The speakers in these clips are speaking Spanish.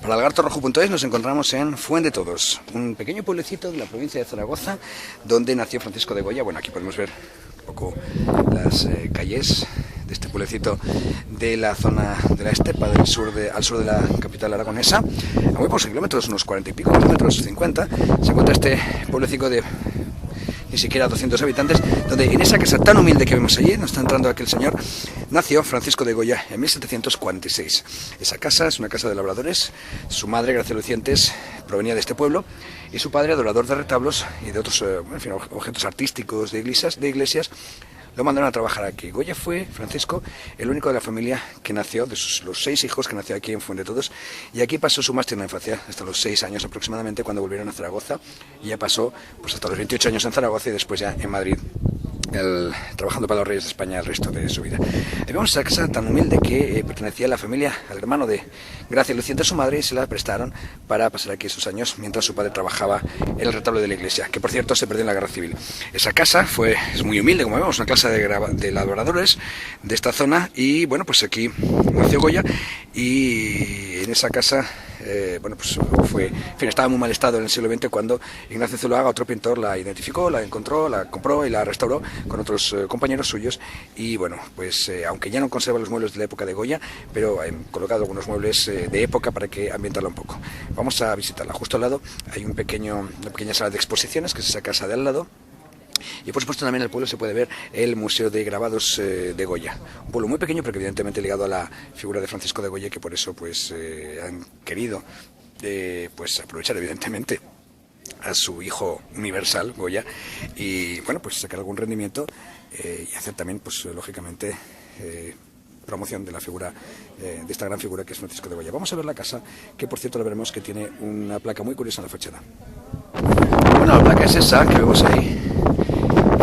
Para lagartorrojo.es nos encontramos en Fuendetodos, un pequeño pueblecito de la provincia de Zaragoza, donde nació Francisco de Goya. Bueno, aquí podemos ver un poco las calles de este pueblecito de la zona de la estepa del sur al sur de la capital aragonesa. A muy pocos kilómetros, unos 40 y pico kilómetros, 50, se encuentra este pueblecito de ni siquiera 200 habitantes, donde en esa casa tan humilde que vemos allí, nos está entrando aquel señor, nació Francisco de Goya en 1746. Esa casa es una casa de labradores. Su madre, Gracia Lucientes, provenía de este pueblo, y su padre, adorador de retablos y de otros objetos artísticos de iglesias, lo mandaron a trabajar aquí. Goya fue, Francisco, el único de la familia que nació, de los 6 hijos que nació aquí en Fuendetodos, y aquí pasó su más tierna infancia, hasta los 6 años aproximadamente, cuando volvieron a Zaragoza, y ya pasó pues hasta los 28 años en Zaragoza y después ya en Madrid, trabajando para los reyes de España el resto de su vida. Vemos esa casa tan humilde que pertenecía a la familia, al hermano de Gracia Lucientes, su madre, y se la prestaron para pasar aquí sus años mientras su padre trabajaba en el retablo de la iglesia, que por cierto se perdió en la guerra civil. Esa casa es muy humilde, como vemos, una casa de labradores de esta zona, y bueno, pues aquí nació Goya, y en esa casa estaba en muy mal estado en el siglo XX cuando Ignacio Zuloaga, otro pintor, la identificó, la encontró, la compró y la restauró con otros compañeros suyos, y bueno, pues aunque ya no conserva los muebles de la época de Goya, pero han colocado algunos muebles de época para que ambientarla un poco. Vamos a visitarla. Justo al lado hay una pequeña sala de exposiciones, que es esa casa de al lado. Y por supuesto también en el pueblo se puede ver el Museo de Grabados de Goya. Un pueblo muy pequeño, pero que evidentemente ligado a la figura de Francisco de Goya, que por eso han querido pues aprovechar evidentemente a su hijo universal, Goya, y bueno, pues sacar algún rendimiento y hacer también, pues lógicamente, promoción de la figura, de esta gran figura que es Francisco de Goya. Vamos a ver la casa, que por cierto la veremos que tiene una placa muy curiosa en la fachada. Bueno, la placa es esa que vemos ahí,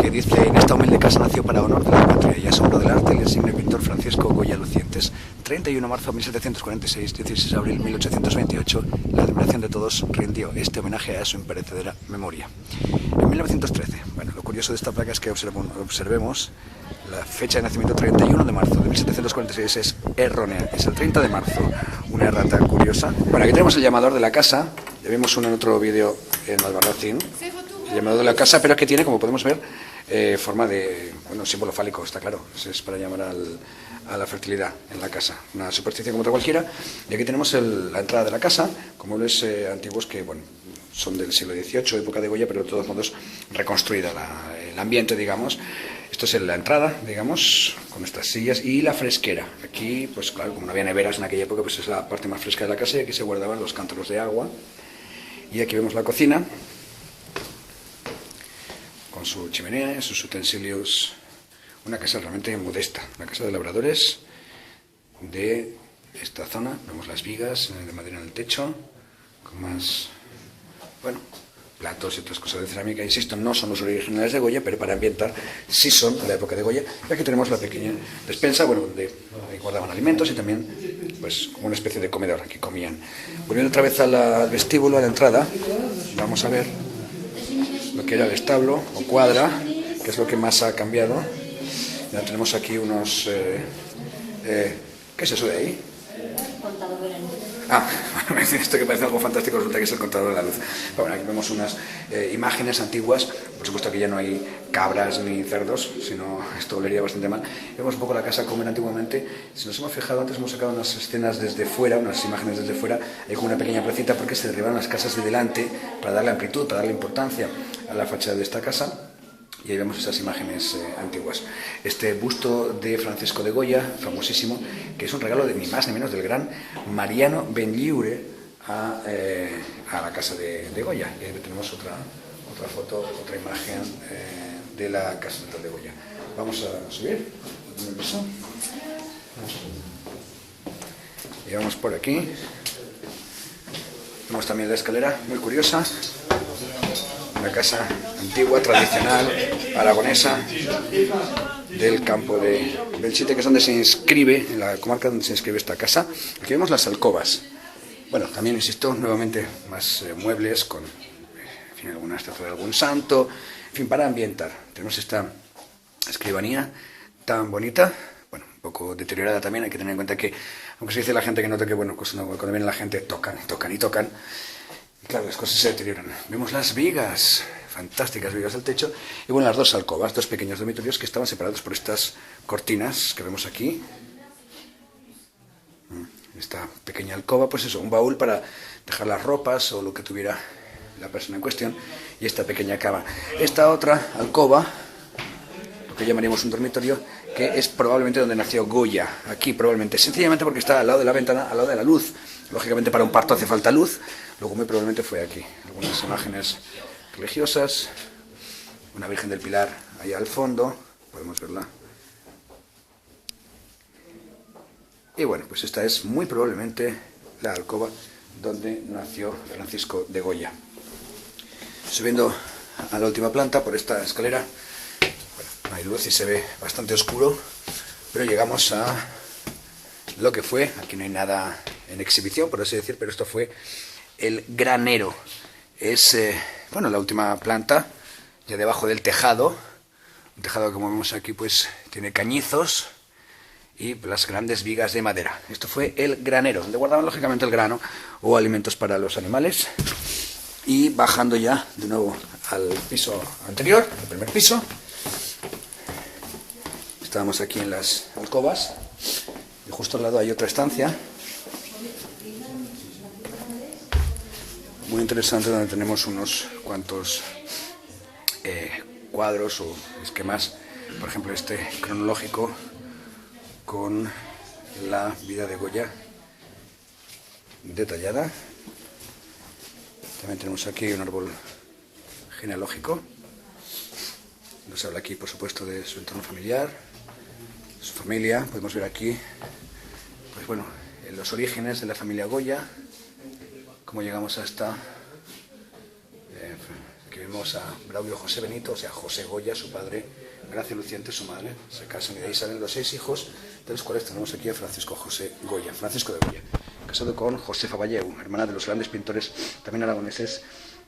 que dice: en esta humilde casa nació para honor de la patria y asombro del arte el insigne pintor Francisco Goya Lucientes. 31 de marzo de 1746, 16 de abril de 1828, la admiración de todos rindió este homenaje a su imperecedera memoria. En 1913, bueno, lo curioso de esta placa es que observemos la fecha de nacimiento, 31 de marzo de 1746, es errónea, es el 30 de marzo, una errata curiosa. Bueno, aquí tenemos el llamador de la casa, ya vimos uno en otro vídeo en Albarracín, el llamador de la casa, pero que tiene, como podemos ver, forma de, símbolo fálico, está claro, es para llamar a la fertilidad en la casa, una superstición como otra cualquiera. Y aquí tenemos la entrada de la casa, con muebles antiguos que, bueno, son del siglo XVIII, época de Goya, pero de todos modos reconstruida el ambiente, digamos. Esto es la entrada, digamos, con estas sillas, y la fresquera. Aquí, pues claro, como no había neveras en aquella época, pues es la parte más fresca de la casa, y aquí se guardaban los cántaros de agua. Y aquí vemos la cocina, con su chimenea, sus utensilios. Una casa realmente modesta, una casa de labradores de esta zona. Vemos las vigas de madera en el techo, con más, platos y otras cosas de cerámica. Insisto, no son los originales de Goya, pero para ambientar sí son de la época de Goya. Y aquí tenemos la pequeña despensa, donde guardaban alimentos, y también, pues, como una especie de comedor, aquí comían. Volviendo otra vez al vestíbulo, a la entrada, vamos a ver lo que era el establo o cuadra, que es lo que más ha cambiado. Ya tenemos aquí unos... ¿qué es eso de ahí? Contador de la luz. Esto que parece algo fantástico resulta que es el contador de la luz. Bueno, aquí vemos unas imágenes antiguas. Por supuesto que ya no hay cabras ni cerdos, sino esto olería bastante mal. Vemos un poco la casa como era antiguamente. Si nos hemos fijado, antes hemos sacado unas escenas desde fuera, unas imágenes desde fuera. Hay como una pequeña placita porque se derribaron las casas de delante para darle amplitud, para darle importancia a la fachada de esta casa. Y ahí vemos esas imágenes antiguas. Este busto de Francisco de Goya, famosísimo, que es un regalo de ni más ni menos del gran Mariano Benlliure a la casa de Goya. Y ahí tenemos otra foto, otra imagen de la casa de Goya. Vamos a subir. Y vamos por aquí. Vemos también la escalera, muy curiosa. Una casa antigua, tradicional, aragonesa, del campo de Belchite, que es donde se inscribe, en la comarca donde se inscribe esta casa. Aquí vemos las alcobas. Bueno, también, insisto, nuevamente más muebles con, alguna estatua de algún santo, para ambientar. Tenemos esta escribanía tan bonita, poco deteriorada también. Hay que tener en cuenta que, aunque se dice la gente que no toque, bueno, pues cuando viene la gente tocan, tocan y tocan. Y claro, las cosas se deterioran. Vemos las vigas, fantásticas vigas del techo. Y bueno, las dos alcobas, dos pequeños dormitorios que estaban separados por estas cortinas que vemos aquí. Esta pequeña alcoba, pues eso, un baúl para dejar las ropas o lo que tuviera la persona en cuestión, y esta pequeña cama. Esta otra alcoba, lo que llamaríamos un dormitorio, que es probablemente donde nació Goya, aquí probablemente, sencillamente porque está al lado de la ventana, al lado de la luz. Lógicamente para un parto hace falta luz, luego muy probablemente fue aquí. Algunas imágenes religiosas, una Virgen del Pilar allá al fondo, podemos verla. Y bueno, pues esta es muy probablemente la alcoba donde nació Francisco de Goya. Subiendo a la última planta por esta escalera, bueno, no hay luz y se ve bastante oscuro, pero llegamos a lo que fue, aquí no hay nada en exhibición, por así decir, pero esto fue el granero. Es, bueno, la última planta, ya debajo del tejado, un tejado que como vemos aquí pues tiene cañizos y las grandes vigas de madera. Esto fue el granero, donde guardaban lógicamente el grano o alimentos para los animales. Y bajando ya de nuevo al piso anterior, el primer piso, estábamos aquí en las alcobas y justo al lado hay otra estancia muy interesante donde tenemos unos cuantos cuadros o esquemas, por ejemplo este cronológico con la vida de Goya detallada. También tenemos aquí un árbol genealógico. Nos habla aquí, por supuesto, de su entorno familiar, su familia. Podemos ver aquí, pues bueno, los orígenes de la familia Goya, cómo llegamos hasta aquí vemos a Braulio José Benito, o sea, José Goya, su padre, Gracia Luciente, su madre. Se casan y de ahí salen los 6 hijos, de los cuales tenemos aquí a Francisco José Goya, Francisco de Goya, casado con Josefa Valleu, hermana de los grandes pintores también aragoneses,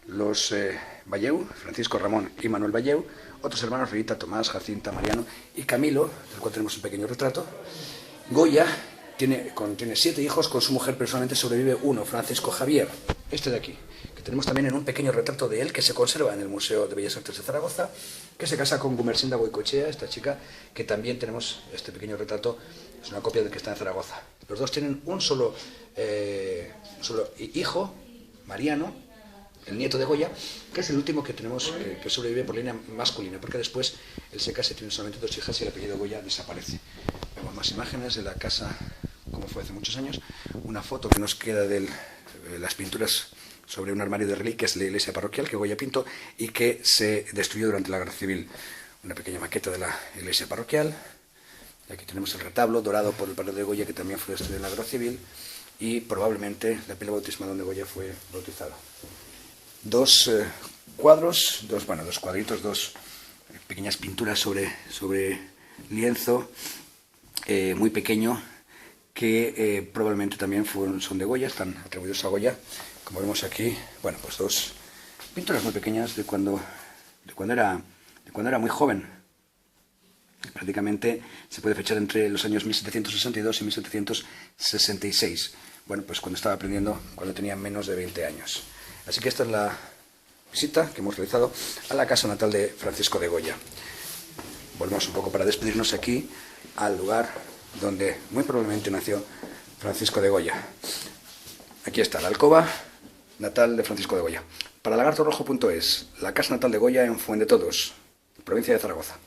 los Valleu, Francisco Ramón y Manuel Valleu, otros hermanos Rita, Tomás, Jacinta, Mariano y Camilo, del cual tenemos un pequeño retrato. Goya tiene 7 hijos, con su mujer personalmente sobrevive uno, Francisco Javier, este de aquí, que tenemos también en un pequeño retrato de él que se conserva en el Museo de Bellas Artes de Zaragoza, que se casa con Gumersinda Goicoechea, esta chica, que también tenemos este pequeño retrato, es una copia del que está en Zaragoza. Los dos tienen un solo hijo, Mariano, el nieto de Goya, que es el último que tenemos que sobrevive por línea masculina, porque después él se casa y tiene solamente 2 hijas y el apellido Goya desaparece. Vemos más imágenes de la casa como fue hace muchos años, una foto que nos queda de las pinturas sobre un armario de reliquias de la iglesia parroquial que Goya pintó y que se destruyó durante la Guerra Civil. Una pequeña maqueta de la iglesia parroquial. Y aquí tenemos el retablo dorado por el padre de Goya, que también fue destruido en la Guerra Civil, y probablemente la pila bautismal donde Goya fue bautizado. 2 cuadros, dos cuadritos, 2 pequeñas pinturas sobre lienzo, muy pequeño, que probablemente también son de Goya, están atribuidos a Goya. Como vemos aquí, bueno, pues 2 pinturas muy pequeñas de cuando era muy joven. Prácticamente se puede fechar entre los años 1762 y 1766. Bueno, pues cuando estaba aprendiendo, cuando tenía menos de 20 años. Así que esta es la visita que hemos realizado a la casa natal de Francisco de Goya. Volvemos un poco para despedirnos aquí al lugar donde muy probablemente nació Francisco de Goya. Aquí está la alcoba natal de Francisco de Goya. Para lagartorojo.es, la casa natal de Goya en Fuendetodos, provincia de Zaragoza.